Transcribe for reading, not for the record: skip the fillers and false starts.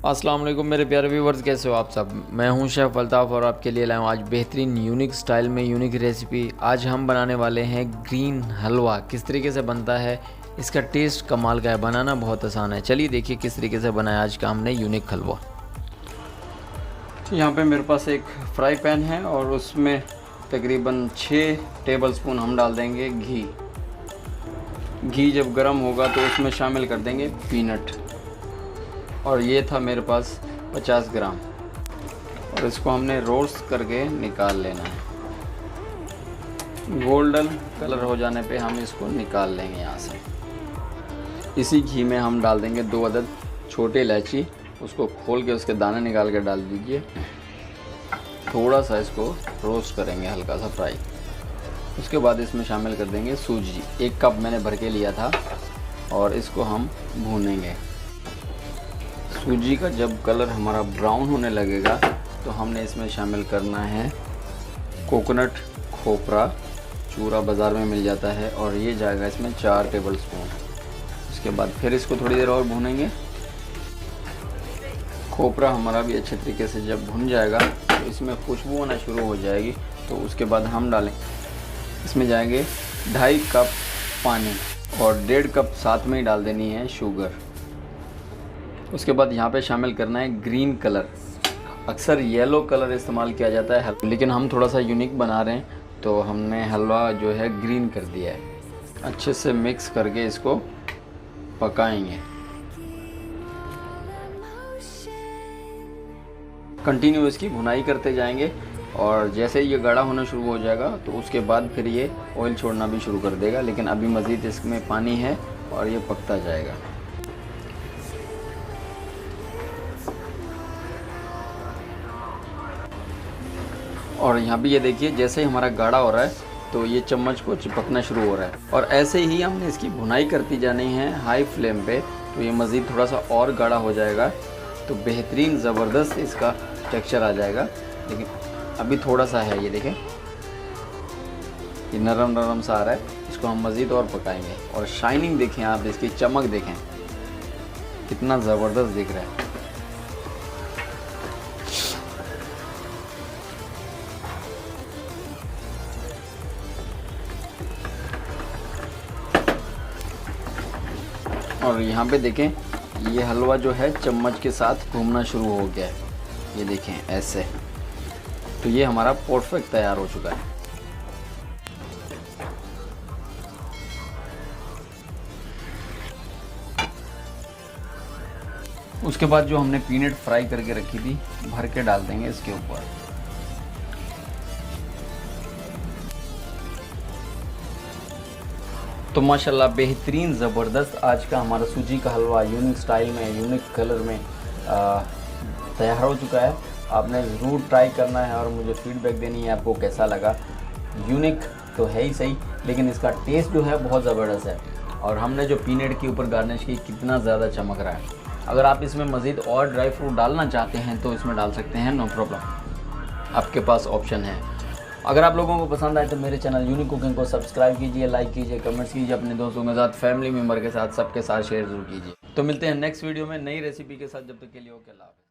अस्सलाम वालेकुम मेरे प्यारे व्यूवर्स, कैसे हो आप सब। मैं हूं शेफ़ अल्ताफ़ और आपके लिए लाया हूं आज बेहतरीन यूनिक स्टाइल में यूनिक रेसिपी। आज हम बनाने वाले हैं ग्रीन हलवा। किस तरीके से बनता है, इसका टेस्ट कमाल का है, बनाना बहुत आसान है। चलिए देखिए किस तरीके से बनाया आज का हमने यूनिक हलवा। यहाँ पे मेरे पास एक फ्राई पैन है और उसमें तकरीबन 6 टेबलस्पून हम डाल देंगे घी। घी जब गर्म होगा तो उसमें शामिल कर देंगे पीनट, और ये था मेरे पास 50 ग्राम, और इसको हमने रोस्ट करके निकाल लेना है। गोल्डन कलर हो जाने पे हम इसको निकाल लेंगे यहाँ से। इसी घी में हम डाल देंगे 2 अदद छोटे इलायची, उसको खोल के उसके दाने निकाल के डाल दीजिए। थोड़ा सा इसको रोस्ट करेंगे, हल्का सा फ्राई। उसके बाद इसमें शामिल कर देंगे सूजी। 1 कप मैंने भर के लिया था और इसको हम भूनेंगे। सूजी का जब कलर हमारा ब्राउन होने लगेगा तो हमने इसमें शामिल करना है कोकोनट खोपरा। चूरा बाज़ार में मिल जाता है और ये जाएगा इसमें 4 टेबलस्पून। उसके बाद फिर इसको थोड़ी देर और भूनेंगे। खोपरा हमारा भी अच्छे तरीके से जब भुन जाएगा तो इसमें खुशबू आना शुरू हो जाएगी, तो उसके बाद हम डालें इसमें जाएंगे 2.5 कप पानी और 1.5 कप साथ में ही डाल देनी है शुगर। उसके बाद यहाँ पे शामिल करना है ग्रीन कलर। अक्सर येलो कलर इस्तेमाल किया जाता है, लेकिन हम थोड़ा सा यूनिक बना रहे हैं तो हमने हलवा जो है ग्रीन कर दिया है। अच्छे से मिक्स करके इसको पकाएंगे। कंटिन्यू इसकी भुनाई करते जाएंगे और जैसे ये गाढ़ा होना शुरू हो जाएगा तो उसके बाद फिर ये ऑयल छोड़ना भी शुरू कर देगा, लेकिन अभी मज़ीद इसमें पानी है और ये पकता जाएगा। और यहाँ भी ये देखिए, जैसे ही हमारा गाढ़ा हो रहा है तो ये चम्मच को चिपकना शुरू हो रहा है, और ऐसे ही हमने इसकी भुनाई करती जानी है हाई फ्लेम पे। तो ये मज़ीद थोड़ा सा और गाढ़ा हो जाएगा तो बेहतरीन ज़बरदस्त इसका टेक्सचर आ जाएगा। लेकिन अभी थोड़ा सा है, ये देखें ये नरम नरम सा आ रहा है। इसको हम मज़ीद और पकाएंगे। और शाइनिंग देखें आप, इसकी चमक देखें कितना ज़बरदस्त दिख रहा है। और यहाँ पे देखें ये हलवा जो है चम्मच के साथ घूमना शुरू हो गया है, ये देखें ऐसे। तो ये हमारा परफेक्ट तैयार हो चुका है। उसके बाद जो हमने पीनट फ्राई करके रखी थी भर के डाल देंगे इसके ऊपर। तो माशाल्लाह बेहतरीन ज़बरदस्त आज का हमारा सूजी का हलवा यूनिक स्टाइल में यूनिक कलर में तैयार हो चुका है। आपने ज़रूर ट्राई करना है और मुझे फीडबैक देनी है आपको कैसा लगा। यूनिक तो है ही सही, लेकिन इसका टेस्ट जो है बहुत ज़बरदस्त है। और हमने जो पीनट के ऊपर गार्निश की कितना ज़्यादा चमक रहा है। अगर आप इसमें मज़ीद और ड्राई फ्रूट डालना चाहते हैं तो इसमें डाल सकते हैं, नो प्रॉब्लम, आपके पास ऑप्शन है। अगर आप लोगों को पसंद आए तो मेरे चैनल यूनिक कुकिंग को सब्सक्राइब कीजिए, लाइक कीजिए, कमेंट्स कीजिए, अपने दोस्तों के साथ, फैमिली मेम्बर के साथ, सबके साथ शेयर जरूर कीजिए। तो मिलते हैं नेक्स्ट वीडियो में नई रेसिपी के साथ। जब तक के लिए ओके, अल्लाह हाफ़िज़।